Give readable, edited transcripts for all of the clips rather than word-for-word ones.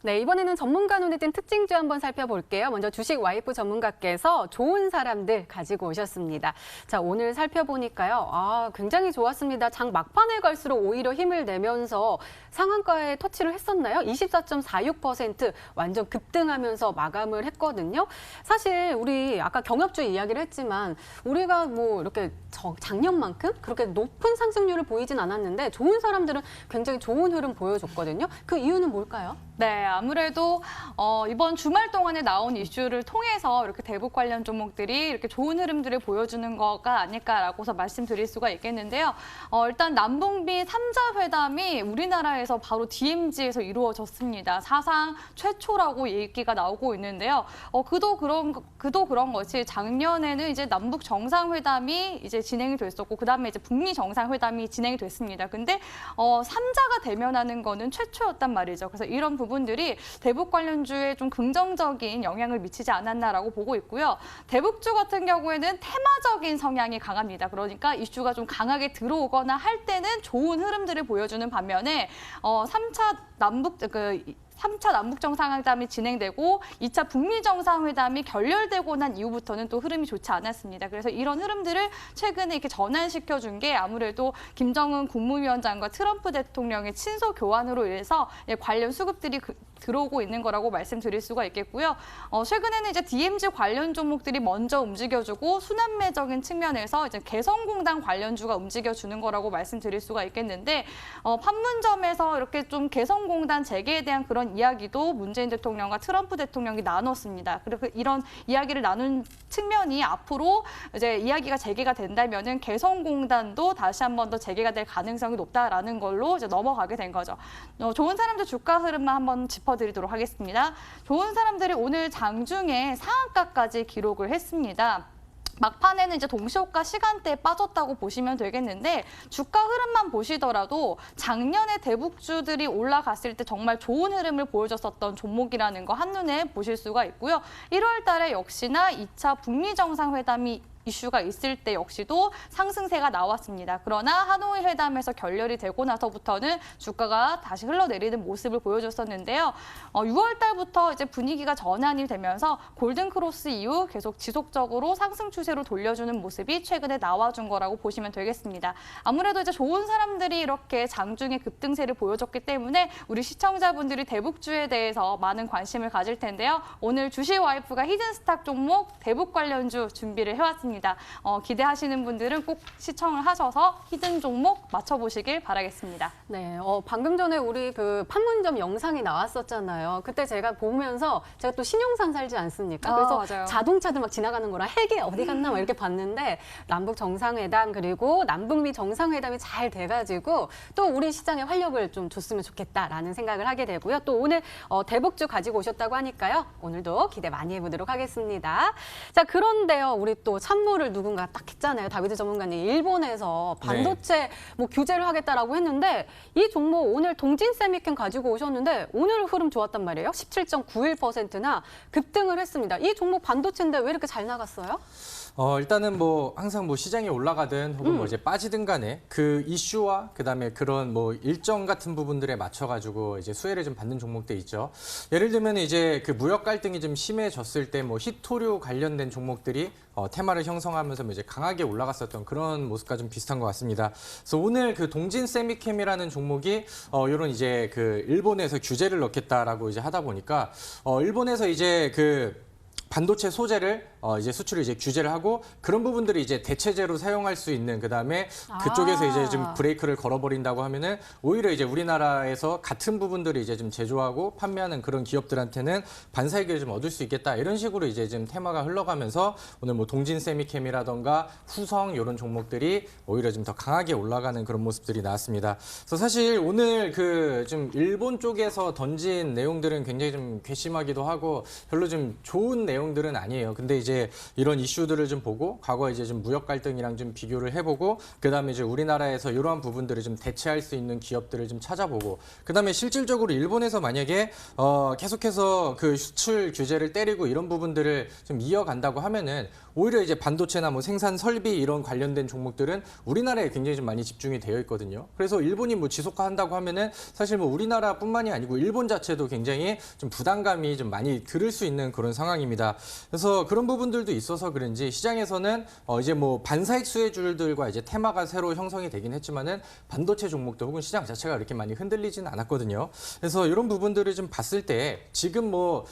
네, 이번에는 전문가 눈에 띈 특징주 한번 살펴볼게요. 먼저 주식 와이프 전문가께서 좋은 사람들 가지고 오셨습니다. 자, 오늘 살펴보니까요. 굉장히 좋았습니다. 장 막판에 갈수록 오히려 힘을 내면서 상한가에 터치를 했었나요? 24.46% 완전 급등하면서 마감을 했거든요. 사실 우리 아까 경협주 이야기를 했지만 우리가 뭐 이렇게 작년만큼 그렇게 높은 상승률을 보이진 않았는데 좋은 사람들은 굉장히 좋은 흐름 보여줬거든요. 그 이유는 뭘까요? 네, 아무래도 이번 주말 동안에 나온 이슈를 통해서 이렇게 대북 관련 종목들이 이렇게 좋은 흐름들을 보여주는 거가 아닐까라고서 말씀드릴 수가 있겠는데요. 일단 남북미 3자 회담이 우리나라에서 바로 DMZ에서 이루어졌습니다. 사상 최초라고 얘기가 나오고 있는데요. 그도 그런 것이 작년에는 이제 남북 정상회담이 이제 진행이 됐었고 그다음에 이제 북미 정상회담이 진행이 됐습니다. 근데 3자가 대면하는 거는 최초였단 말이죠. 그래서 이런 부분들이 대북 관련주에 좀 긍정적인 영향을 미치지 않았나라고 보고 있고요. 대북주 같은 경우에는 테마적인 성향이 강합니다. 그러니까 이슈가 좀 강하게 들어오거나 할 때는 좋은 흐름들을 보여주는 반면에 3차 남북 정상회담이 진행되고 2차 북미 정상회담이 결렬되고 난 이후부터는 또 흐름이 좋지 않았습니다. 그래서 이런 흐름들을 최근에 이렇게 전환시켜준 게 아무래도 김정은 국무위원장과 트럼프 대통령의 친서 교환으로 인해서 관련 수급들이 들어오고 있는 거라고 말씀드릴 수가 있겠고요. 최근에는 이제 DMZ 관련 종목들이 먼저 움직여주고 순환매적인 측면에서 이제 개성공단 관련주가 움직여주는 거라고 말씀드릴 수가 있겠는데 판문점에서 이렇게 좀 개성공단 재개에 대한 그런 이야기도 문재인 대통령과 트럼프 대통령이 나눴습니다. 그리고 이런 이야기를 나눈 측면이 앞으로 이제 이야기가 재개가 된다면은 개성공단도 다시 한 번 더 재개가 될 가능성이 높다라는 걸로 이제 넘어가게 된 거죠. 좋은 사람들 주가 흐름만 한번 짚어드리도록 하겠습니다. 좋은 사람들이 오늘 장중에 상한가까지 기록을 했습니다. 막판에는 이제 동시호가 시간대에 빠졌다고 보시면 되겠는데 주가 흐름만 보시더라도 작년에 대북주들이 올라갔을 때 정말 좋은 흐름을 보여줬었던 종목이라는 거 한눈에 보실 수가 있고요. 1월 달에 역시나 2차 북미 정상회담이 이슈가 있을 때 역시도 상승세가 나왔습니다. 그러나 하노이 회담에서 결렬이 되고 나서부터는 주가가 다시 흘러내리는 모습을 보여줬었는데요. 6월 달부터 이제 분위기가 전환이 되면서 골든크로스 이후 계속 지속적으로 상승 추세로 돌려주는 모습이 최근에 나와준 거라고 보시면 되겠습니다. 아무래도 이제 좋은 사람들이 이렇게 장중에 급등세를 보여줬기 때문에 우리 시청자분들이 대북주에 대해서 많은 관심을 가질 텐데요. 오늘 주식 와이프가 히든스탁 종목 대북 관련주 준비를 해왔습니다. 기대하시는 분들은 꼭 시청을 하셔서 히든 종목 맞춰보시길 바라겠습니다. 네, 방금 전에 우리 그 판문점 영상이 나왔었잖아요. 그때 제가 보면서 제가 또 신용산 살지 않습니까? 그래서 맞아요. 자동차들 막 지나가는 거라 헬기 어디 갔나 막 이렇게 봤는데 남북 정상회담 그리고 남북미 정상회담이 잘 돼가지고 또 우리 시장에 활력을 좀 줬으면 좋겠다라는 생각을 하게 되고요. 또 오늘 대북주 가지고 오셨다고 하니까요. 오늘도 기대 많이 해보도록 하겠습니다. 자, 그런데요. 우리 또 참모를 누군가 딱 했잖아요. 다비드 전문가님. 일본에서 반도체 뭐 규제를 하겠다라고 했는데 이 종목 오늘 동진 세미캠 가지고 오셨는데 오늘 흐름 좋았단 말이에요. 17.91%나 급등을 했습니다. 이 종목 반도체인데 왜 이렇게 잘 나갔어요? 일단은 뭐 항상 뭐 시장이 올라가든 혹은 뭐 이제 빠지든 간에 그 이슈와 그다음에 그런 뭐 일정 같은 부분들에 맞춰가지고 이제 수혜를 좀 받는 종목들 있죠. 예를 들면 이제 그 무역 갈등이 좀 심해졌을 때 뭐 히토류 관련된 종목들이 테마를 형성하면서 뭐 이제 강하게 올라갔었던 그런 모습과 좀 비슷한 것 같습니다. 그래서 오늘 그 동진 세미캠이라는 종목이 이런 이제 그 일본에서 규제를 넣겠다라고 이제 하다 보니까 일본에서 이제 그 반도체 소재를 이제 수출을 이제 규제를 하고 그런 부분들이 이제 대체재로 사용할 수 있는 그다음에 그쪽에서 이제 좀 브레이크를 걸어버린다고 하면은 오히려 이제 우리나라에서 같은 부분들을 이제 좀 제조하고 판매하는 그런 기업들한테는 반사이익을 좀 얻을 수 있겠다 이런 식으로 이제 좀 테마가 흘러가면서 오늘 뭐 동진 세미캠이라던가 후성 이런 종목들이 오히려 좀 더 강하게 올라가는 그런 모습들이 나왔습니다. 그래서 사실 오늘 그 좀 일본 쪽에서 던진 내용들은 굉장히 좀 괘씸하기도 하고 별로 좀 좋은 내용 내용들은 아니에요. 근데 이제 이런 이슈들을 좀 보고 과거 이제 좀 무역 갈등이랑 좀 비교를 해보고 그다음에 이제 우리나라에서 이러한 부분들을 좀 대체할 수 있는 기업들을 좀 찾아보고 그다음에 실질적으로 일본에서 만약에 계속해서 그 수출 규제를 때리고 이런 부분들을 좀 이어간다고 하면은 오히려 이제 반도체나 뭐 생산 설비 이런 관련된 종목들은 우리나라에 굉장히 좀 많이 집중이 되어 있거든요. 그래서 일본이 뭐 지속화한다고 하면은 사실 뭐 우리나라뿐만이 아니고 일본 자체도 굉장히 좀 부담감이 좀 많이 들을 수 있는 그런 상황입니다. 그래서 그런 부분들도 있어서 그런지 시장에서는 이제 뭐 반사익 수혜주들과 이제 테마가 새로 형성이 되긴 했지만은 반도체 종목들 혹은 시장 자체가 이렇게 많이 흔들리지는 않았거든요. 그래서 이런 부분들을 좀 봤을 때 지금 뭐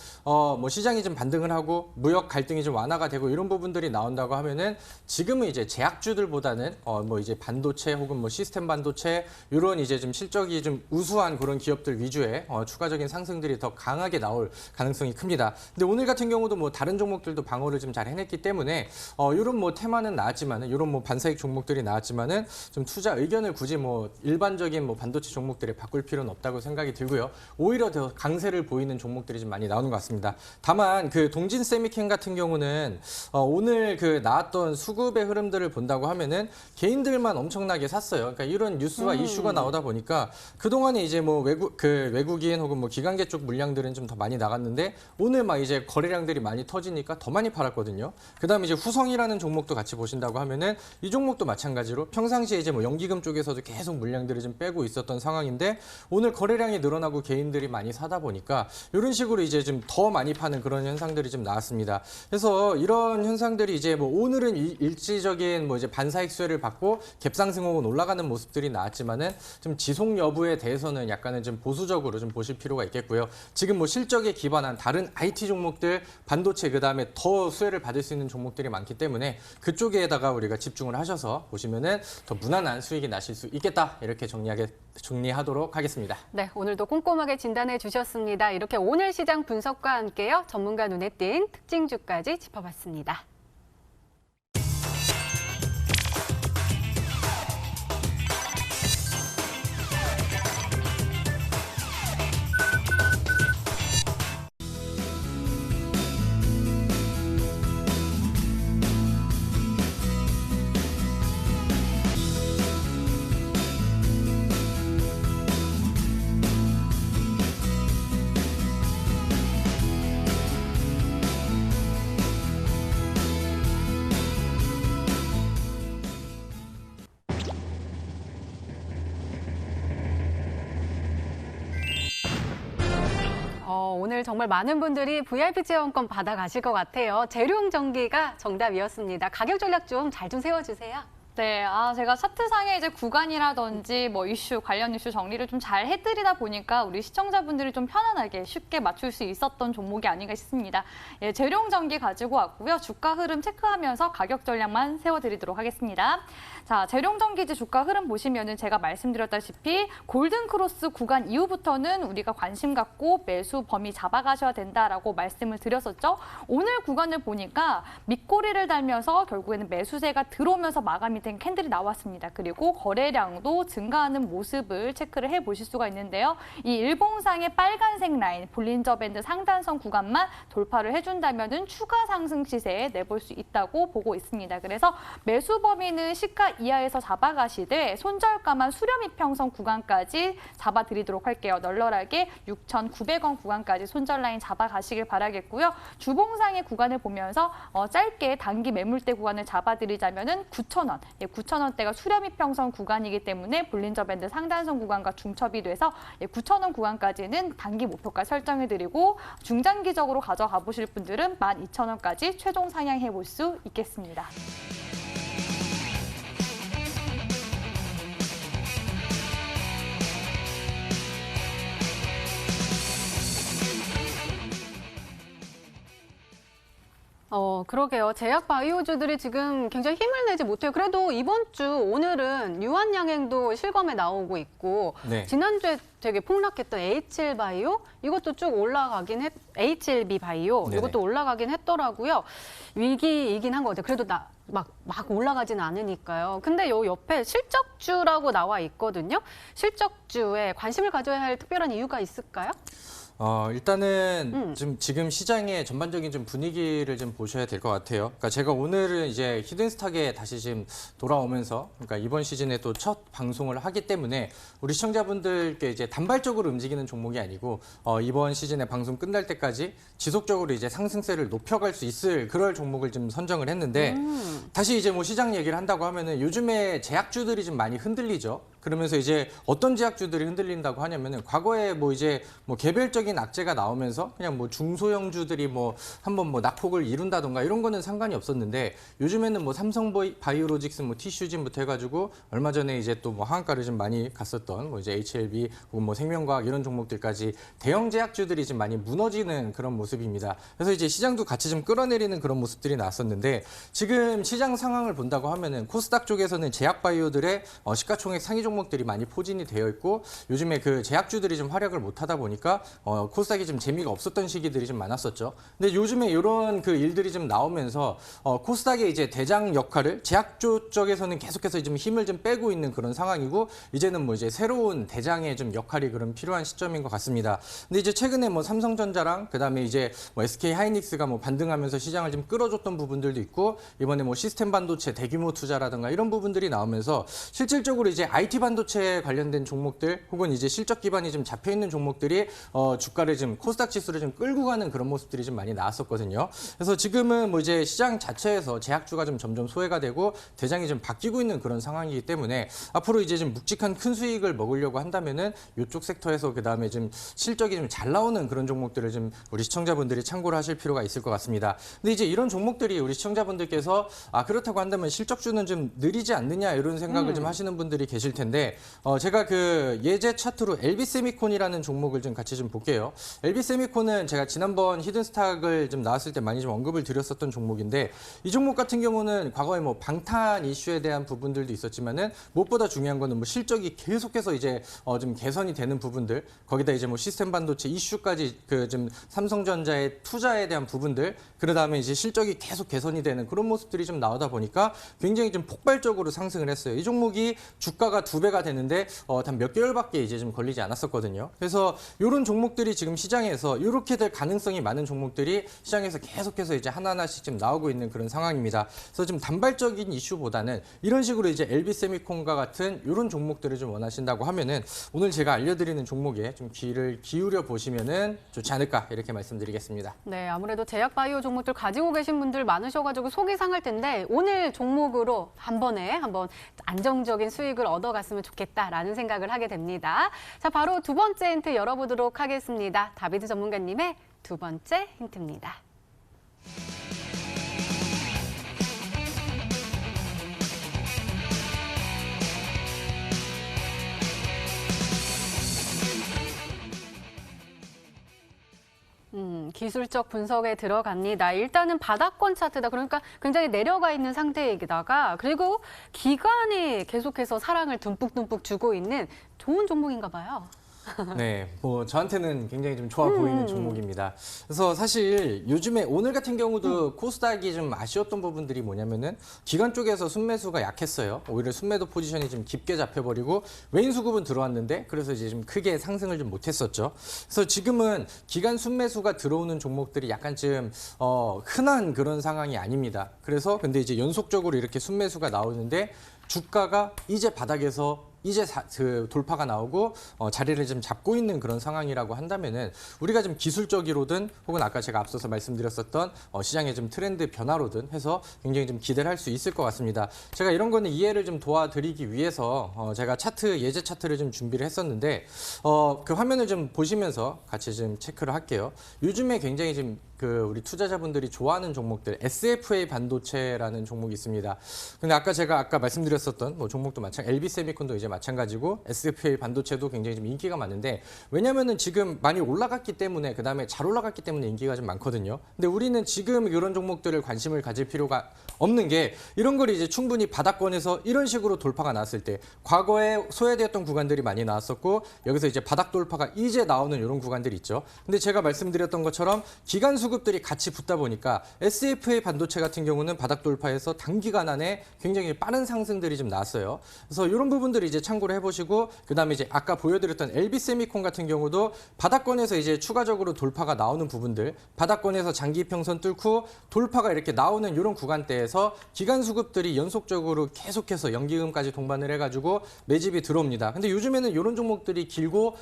시장이 좀 반등을 하고 무역 갈등이 좀 완화가 되고 이런 부분들이 나온다고 하면은 지금은 이제 제약주들보다는 뭐 이제 반도체 혹은 뭐 시스템 반도체 이런 이제 좀 실적이 좀 우수한 그런 기업들 위주의 추가적인 상승들이 더 강하게 나올 가능성이 큽니다. 근데 오늘 같은 경우도 뭐 다른 종목들도 방어를 좀 잘 해냈기 때문에 이런 뭐 테마는 나왔지만은 이런 뭐 반사익 종목들이 나왔지만은 좀 투자 의견을 굳이 뭐 일반적인 뭐 반도체 종목들에 바꿀 필요는 없다고 생각이 들고요. 오히려 더 강세를 보이는 종목들이 좀 많이 나오는 것 같습니다. 다만 그 동진 세미캠 같은 경우는 오늘 그 나왔던 수급의 흐름들을 본다고 하면은 개인들만 엄청나게 샀어요. 그러니까 이런 뉴스와 이슈가 나오다 보니까 그동안에 이제 뭐 외국인 혹은 뭐 기관계 쪽 물량들은 좀 더 많이 나갔는데 오늘 막 이제 거래량들이 많이 터지니까 더 많이 팔았거든요. 그다음에 이제 후성이라는 종목도 같이 보신다고 하면은 이 종목도 마찬가지로 평상시에 이제 뭐 연기금 쪽에서도 계속 물량들을 좀 빼고 있었던 상황인데 오늘 거래량이 늘어나고 개인들이 많이 사다 보니까 이런 식으로 이제 좀 더 많이 파는 그런 현상들이 좀 나왔습니다. 그래서 이런 현상들이 이제 뭐 오늘은 일시적인 뭐 이제 반사익 수혜를 받고 갭상승 혹은 올라가는 모습들이 나왔지만은 좀 지속 여부에 대해서는 약간은 좀 보수적으로 좀 보실 필요가 있겠고요. 지금 뭐 실적에 기반한 다른 IT 종목들, 반도체 그다음에 더 수혜를 받을 수 있는 종목들이 많기 때문에 그쪽에다가 우리가 집중을 하셔서 보시면은 더 무난한 수익이 나실 수 있겠다. 이렇게 정리하도록 하겠습니다. 네, 오늘도 꼼꼼하게 진단해 주셨습니다. 이렇게 오늘 시장 분석과 함께요. 전문가 눈에 띈 특징주까지 짚어봤습니다. 오늘 정말 많은 분들이 VIP 체험권 받아가실 것 같아요. 재룡전기가 정답이었습니다. 가격 전략 좀 잘 좀 세워주세요. 네, 제가 차트상에 이제 구간이라든지 뭐 이슈, 관련 이슈 정리를 좀 잘 해드리다 보니까 우리 시청자분들이 좀 편안하게 쉽게 맞출 수 있었던 종목이 아닌가 싶습니다. 예, 재룡전기 가지고 왔고요. 주가 흐름 체크하면서 가격 전략만 세워드리도록 하겠습니다. 자, 재룡전기지 주가 흐름 보시면은 제가 말씀드렸다시피 골든크로스 구간 이후부터는 우리가 관심 갖고 매수 범위 잡아가셔야 된다라고 말씀을 드렸었죠. 오늘 구간을 보니까 밑꼬리를 달면서 결국에는 매수세가 들어오면서 마감이 된 캔들이 나왔습니다. 그리고 거래량도 증가하는 모습을 체크를 해보실 수가 있는데요. 이 일봉상의 빨간색 라인, 볼린저 밴드 상단선 구간만 돌파를 해준다면은 추가 상승 시세에 내볼 수 있다고 보고 있습니다. 그래서 매수 범위는 시가 이하에서 잡아가시되 손절가만 수렴 이평선 구간까지 잡아드리도록 할게요. 널널하게 6,900원 구간까지 손절 라인 잡아가시길 바라겠고요. 주봉상의 구간을 보면서 짧게 단기 매물대 구간을 잡아드리자면은 9,000원. 9,000원대가 수렴 이평선 구간이기 때문에 볼린저 밴드 상단선 구간과 중첩이 돼서 9,000원 구간까지는 단기 목표가 설정해드리고 중장기적으로 가져가 보실 분들은 12,000원까지 최종 상향해 볼 수 있겠습니다. 그러게요. 제약 바이오주들이 지금 굉장히 힘을 내지 못해요. 그래도 이번 주 오늘은 유한양행도 실검에 나오고 있고 네. 지난주에 되게 폭락했던 H1 바이오 이것도 쭉 올라가긴 H1B 바이오 네네. 이것도 올라가긴 했더라고요. 위기이긴 한 것 같아요. 그래도 막 올라가지는 않으니까요. 근데 요 옆에 실적주라고 나와 있거든요. 실적주에 관심을 가져야 할 특별한 이유가 있을까요? 일단은 지금 시장의 전반적인 좀 분위기를 좀 보셔야 될 것 같아요. 그러니까 제가 오늘은 이제 히든스탁에 다시 지금 돌아오면서, 그러니까 이번 시즌에 또 첫 방송을 하기 때문에 우리 시청자분들께 이제 단발적으로 움직이는 종목이 아니고 이번 시즌에 방송 끝날 때까지 지속적으로 이제 상승세를 높여갈 수 있을 그럴 종목을 좀 선정을 했는데 다시 이제 뭐 시장 얘기를 한다고 하면은 요즘에 제약주들이 좀 많이 흔들리죠. 그러면서 이제 어떤 제약주들이 흔들린다고 하냐면은 과거에 뭐 이제 뭐 개별적인 악재가 나오면서 그냥 뭐 중소형주들이 뭐 한번 뭐 낙폭을 이룬다던가 이런 거는 상관이 없었는데 요즘에는 뭐 삼성바이오로직스 뭐 티슈진부터 해가지고 얼마 전에 이제 또 뭐 하한가를 좀 많이 갔었던 뭐 이제 HLB 혹은 뭐 생명과학 이런 종목들까지 대형 제약주들이 좀 많이 무너지는 그런 모습입니다. 그래서 이제 시장도 같이 좀 끌어내리는 그런 모습들이 나왔었는데 지금 시장 상황을 본다고 하면은 코스닥 쪽에서는 제약바이오들의 시가총액 상위 종목들이 많이 포진이 되어 있고 요즘에 그 제약주들이 좀 활약을 못하다 보니까 코스닥이 좀 재미가 없었던 시기들이 좀 많았었죠. 근데 요즘에 이런 그 일들이 좀 나오면서 코스닥의 이제 대장 역할을 제약주 쪽에서는 계속해서 좀 힘을 좀 빼고 있는 그런 상황이고 이제는 뭐 이제 새로운 대장의 좀 역할이 그럼 필요한 시점인 것 같습니다. 근데 이제 최근에 뭐 삼성전자랑 그다음에 이제 뭐 SK 하이닉스가 뭐 반등하면서 시장을 좀 끌어줬던 부분들도 있고 이번에 뭐 시스템 반도체 대규모 투자라든가 이런 부분들이 나오면서 실질적으로 이제 IT 반도체 관련된 종목들 혹은 이제 실적 기반이 좀 잡혀 있는 종목들이 주가를 좀 코스닥 지수를 좀 끌고 가는 그런 모습들이 좀 많이 나왔었거든요. 그래서 지금은 뭐 이제 시장 자체에서 제약주가 좀 점점 소외가 되고 대장이 좀 바뀌고 있는 그런 상황이기 때문에 앞으로 이제 좀 묵직한 큰 수익을 먹으려고 한다면은 이쪽 섹터에서 그다음에 좀 실적이 좀 잘 나오는 그런 종목들을 좀 우리 시청자분들이 참고를 하실 필요가 있을 것 같습니다. 근데 이제 이런 종목들이 우리 시청자분들께서 그렇다고 한다면 실적주는 좀 느리지 않느냐 이런 생각을 좀 하시는 분들이 계실 텐데 제가 그 예제 차트로 LB세미콘이라는 종목을 좀 같이 좀 볼게요. LB세미콘은 제가 지난번 히든스탁을 좀 나왔을 때 많이 좀 언급을 드렸었던 종목인데 이 종목 같은 경우는 과거에 뭐 방탄 이슈에 대한 부분들도 있었지만은 무엇보다 중요한 거는 뭐 실적이 계속해서 이제 좀 개선이 되는 부분들 거기다 이제 뭐 시스템 반도체 이슈까지 그 좀 삼성전자의 투자에 대한 부분들 그러다음에 이제 실적이 계속 개선이 되는 그런 모습들이 좀 나오다 보니까 굉장히 좀 폭발적으로 상승을 했어요. 이 종목이 주가가 2배가 되는데 단 몇 개월밖에 이제 좀 걸리지 않았었거든요. 그래서 이런 종목들이 지금 시장에서 이렇게 될 가능성이 많은 종목들이 시장에서 계속해서 이제 하나하나씩 지금 나오고 있는 그런 상황입니다. 그래서 좀 단발적인 이슈보다는 이런 식으로 이제 LB세미콘과 같은 이런 종목들을 좀 원하신다고 하면은 오늘 제가 알려드리는 종목에 좀 귀를 기울여 보시면은 좋지 않을까 이렇게 말씀드리겠습니다. 네, 아무래도 제약바이오 종목들 가지고 계신 분들 많으셔가지고 속이 상할 텐데 오늘 종목으로 한번 안정적인 수익을 얻어갔으면 좋겠다라는 생각을 하게 됩니다. 자, 바로 두 번째 힌트 열어보도록 하겠습니다. 다비드 전문가님의 두 번째 힌트입니다. 기술적 분석에 들어갑니다. 일단은 바닥권 차트다. 그러니까 굉장히 내려가 있는 상태이다가 그리고 기관이 계속해서 사랑을 듬뿍듬뿍 주고 있는 좋은 종목인가 봐요. 네, 뭐 저한테는 굉장히 좀 좋아 보이는 종목입니다. 그래서 사실 요즘에 오늘 같은 경우도 코스닥이 좀 아쉬웠던 부분들이 뭐냐면은 기관 쪽에서 순매수가 약했어요. 오히려 순매도 포지션이 좀 깊게 잡혀버리고 외인 수급은 들어왔는데 그래서 이제 좀 크게 상승을 좀 못했었죠. 그래서 지금은 기관 순매수가 들어오는 종목들이 약간 좀 흔한 그런 상황이 아닙니다. 그래서 근데 이제 연속적으로 이렇게 순매수가 나오는데 주가가 이제 바닥에서 이제 그 돌파가 나오고 자리를 좀 잡고 있는 그런 상황이라고 한다면은 우리가 좀 기술적으로든 혹은 아까 제가 앞서서 말씀드렸었던 시장의 좀 트렌드 변화로든 해서 굉장히 좀 기대를 할 수 있을 것 같습니다. 제가 이런 거는 이해를 좀 도와드리기 위해서 제가 예제 차트를 좀 준비를 했었는데 그 화면을 좀 보시면서 같이 좀 체크를 할게요. 요즘에 굉장히 좀 우리 투자자분들이 좋아하는 종목들 SFA 반도체라는 종목이 있습니다. 근데 제가 말씀드렸었던 뭐 종목도 LB세미콘도 이제 마찬가지고 SFA 반도체도 굉장히 좀 인기가 많은데 왜냐면은 지금 많이 올라갔기 때문에 그다음에 잘 올라갔기 때문에 인기가 좀 많거든요. 근데 우리는 지금 이런 종목들을 관심을 가질 필요가 없는 게 이런 걸 이제 충분히 바닥권에서 이런 식으로 돌파가 나왔을 때 과거에 소외되었던 구간들이 많이 나왔었고 여기서 이제 바닥 돌파가 이제 나오는 이런 구간들이 있죠. 근데 제가 말씀드렸던 것처럼 기간 수급들이 같이 붙다 보니까 SFA 반도체 같은 경우는 바닥 돌파해서 단기간 안에 굉장히 빠른 상승들이 좀 나왔어요. 그래서 이런 부분들을 이제 참고를 해보시고 그다음에 이제 아까 보여드렸던 LB세미콘 같은 경우도 바닥권에서 이제 추가적으로 돌파가 나오는 부분들, 바닥권에서 장기 평선 뚫고 돌파가 이렇게 나오는 이런 구간대에서 기간 수급들이 연속적으로 계속해서 연기금까지 동반을 해가지고 매집이 들어옵니다. 근데 요즘에는 이런 종목들이 길고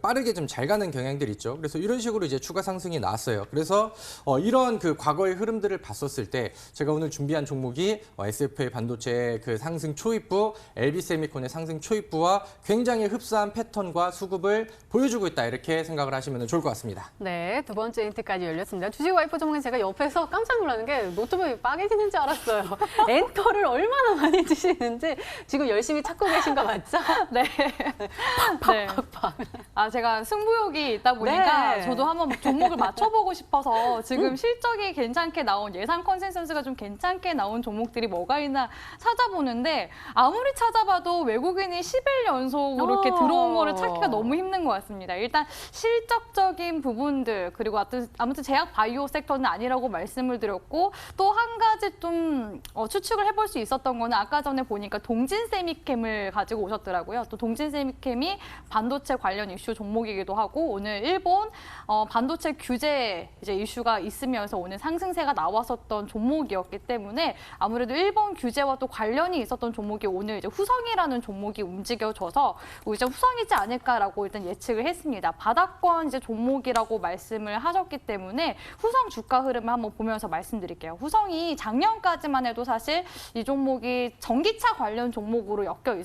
빠르게 좀 잘 가는 경향들이 있죠. 그래서 이런 식으로 이제 추가 상승이 나왔어요. 그래서 이런 그 과거의 흐름들을 봤었을 때 제가 오늘 준비한 종목이 SFA 반도체의 그 상승 초입부, LB세미콘의 상승 초입부와 굉장히 흡사한 패턴과 수급을 보여주고 있다 이렇게 생각을 하시면 좋을 것 같습니다. 네, 두 번째 힌트까지 열렸습니다. 주식 와이프 종목은 제가 옆에서 깜짝 놀라는 게 노트북이 빠개지는 줄 알았어요. 엔터를 얼마나 많이 주시는지 지금 열심히 찾고 계신 거 맞죠? 네. 네. 팍팍팍. 아, 제가 승부욕이 있다 보니까 네. 저도 한번 종목을 맞춰보고 싶어서 지금 실적이 괜찮게 나온 예상 컨센서스가 좀 괜찮게 나온 종목들이 뭐가 있나 찾아보는데 아무리 찾아봐도 외국인이 10일 연속으로 이렇게 들어온 거를 찾기가 너무 힘든 것 같습니다. 일단 실적적인 부분들 그리고 아무튼 제약 바이오 섹터는 아니라고 말씀을 드렸고 또 한 가지 좀 추측을 해볼 수 있었던 거는 아까 전에 보니까 동진세미캠을 가지고 오셨더라고요. 또 동진세미캠이 반도체 관련 이슈 종목이기도 하고 오늘 일본 반도체 규제 이제 이슈가 있으면서 오늘 상승세가 나왔었던 종목이었기 때문에 아무래도 일본 규제와 또 관련이 있었던 종목이 오늘 이제 후성이라는 종목이 움직여져서 이제 후성이지 않을까라고 일단 예측을 했습니다. 바닥권 이제 종목이라고 말씀을 하셨기 때문에 후성 주가 흐름을 한번 보면서 말씀드릴게요. 후성이 작년까지만 해도 사실 이 종목이 전기차 관련 종목으로 엮여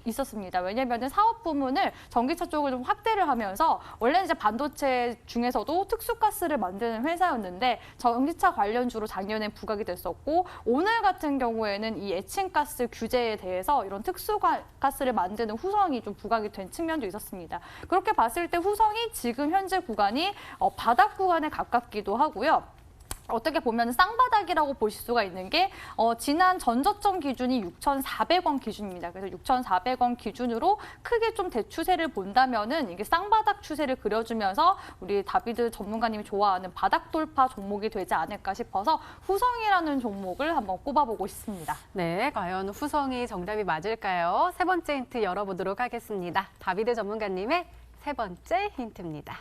있었습니다. 왜냐하면 사업 부문을 전기차 쪽을 좀 확대를 하면서 원래 이제 반도체 중에서도 특수가스를 만드는 회사였는데 전기차 관련주로 작년에 부각이 됐었고 오늘 같은 경우에는 이 에칭가스 규제에 대해서 이런 특수가스를 만드는 후성이 좀 부각이 된 측면도 있었습니다. 그렇게 봤을 때 후성이 지금 현재 구간이 바닥 구간에 가깝기도 하고요. 어떻게 보면 쌍바닥이라고 보실 수가 있는 게 지난 전저점 기준이 6,400원 기준입니다. 그래서 6,400원 기준으로 크게 좀 대추세를 본다면은 이게 쌍바닥 추세를 그려주면서 우리 다비드 전문가님이 좋아하는 바닥 돌파 종목이 되지 않을까 싶어서 후성이라는 종목을 한번 꼽아보고 싶습니다. 네, 과연 후성이 정답이 맞을까요? 세 번째 힌트 열어보도록 하겠습니다. 다비드 전문가님의 세 번째 힌트입니다.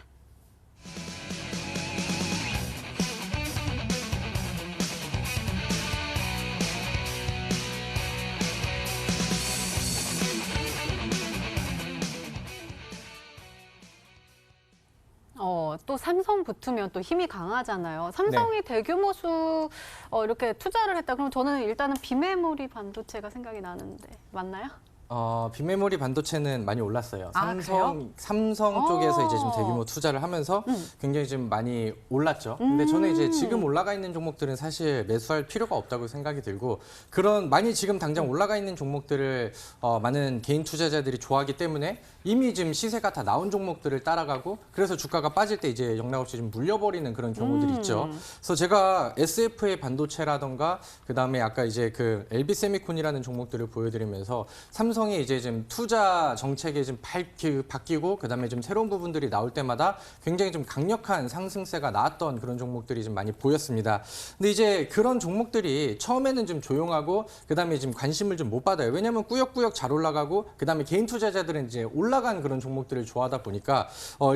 또 삼성 붙으면 또 힘이 강하잖아요. 삼성이 대규모 이렇게 투자를 했다. 그럼 저는 일단은 비메모리 반도체가 생각이 나는데 맞나요? 빅메모리 반도체는 많이 올랐어요. 아, 그래요? 삼성 쪽에서 이제 좀 대규모 투자를 하면서 굉장히 좀 많이 올랐죠. 근데 저는 이제 지금 올라가 있는 종목들은 사실 매수할 필요가 없다고 생각이 들고 많이 지금 당장 올라가 있는 종목들을 많은 개인 투자자들이 좋아하기 때문에 이미 지금 시세가 다 나온 종목들을 따라가고 그래서 주가가 빠질 때 이제 영락없이 좀 물려버리는 그런 경우들이 있죠. 그래서 제가 SFA 반도체라던가 그다음에 아까 이제 그 LB세미콘이라는 종목들을 보여드리면서 삼성이 이제 좀 투자 정책이 좀 바뀌고 그다음에 좀 새로운 부분들이 나올 때마다 굉장히 좀 강력한 상승세가 나왔던 그런 종목들이 좀 많이 보였습니다. 근데 이제 그런 종목들이 처음에는 좀 조용하고 그다음에 지금 관심을 좀 못 받아요. 왜냐하면 꾸역꾸역 잘 올라가고 그다음에 개인 투자자들은 이제 올라간 그런 종목들을 좋아하다 보니까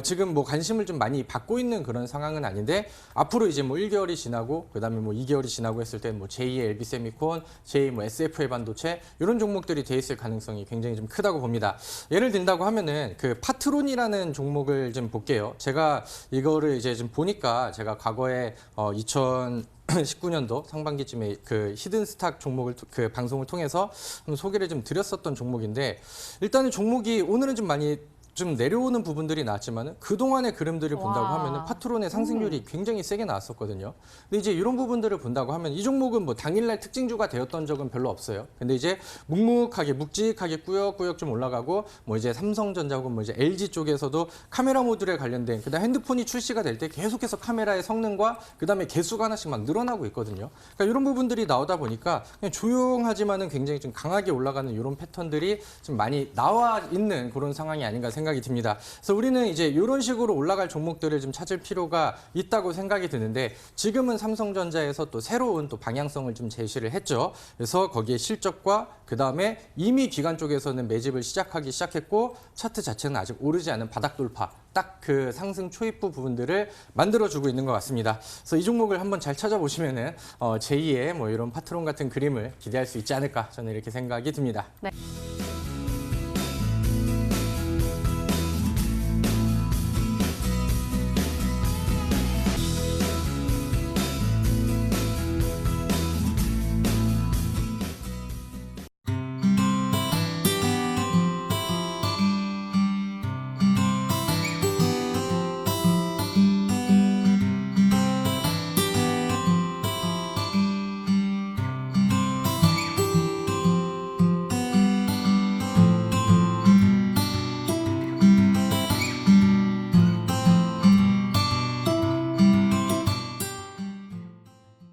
지금 뭐 관심을 좀 많이 받고 있는 그런 상황은 아닌데 앞으로 이제 뭐 1개월이 지나고 그다음에 뭐 2개월이 지나고 했을 때 뭐 제2의 LB세미콘, 제2 뭐 SFA 반도체 이런 종목들이 돼 있을 가능성이 굉장히 좀 크다고 봅니다. 예를 든다고 하면은 그 파트론이라는 종목을 좀 볼게요. 제가 이거를 이제 좀 보니까 제가 과거에 2019년도 상반기쯤에 그 히든 스탁 종목을 그 방송을 통해서 한번 소개를 좀 드렸었던 종목인데 일단은 종목이 오늘은 좀 많이 좀 내려오는 부분들이 나왔지만 그동안의 그림들을 본다고 하면은 파트론의 상승률이 굉장히 세게 나왔었거든요. 근데 이제 이런 부분들을 본다고 하면 이 종목은 뭐 당일날 특징주가 되었던 적은 별로 없어요. 근데 이제 묵직하게 꾸역꾸역 좀 올라가고 뭐 이제 삼성전자고 뭐 이제 LG 쪽에서도 카메라 모듈에 관련된 그다음 핸드폰이 출시가 될 때 계속해서 카메라의 성능과 그다음에 개수가 하나씩 막 늘어나고 있거든요. 그러니까 이런 부분들이 나오다 보니까 그냥 조용하지만은 굉장히 좀 강하게 올라가는 이런 패턴들이 좀 많이 나와 있는 그런 상황이 아닌가 생각합니다. 생각이 듭니다. 그래서 우리는 이제 이런 식으로 올라갈 종목들을 좀 찾을 필요가 있다고 생각이 드는데 지금은 삼성전자에서 또 새로운 또 방향성을 좀 제시를 했죠. 그래서 거기에 실적과 그다음에 이미 기관 쪽에서는 매집을 시작하기 시작했고 차트 자체는 아직 오르지 않은 바닥 돌파 딱 그 상승 초입부 부분들을 만들어주고 있는 것 같습니다. 그래서 이 종목을 한번 잘 찾아보시면은 제2의 뭐 이런 파트론 같은 그림을 기대할 수 있지 않을까 저는 이렇게 생각이 듭니다. 네.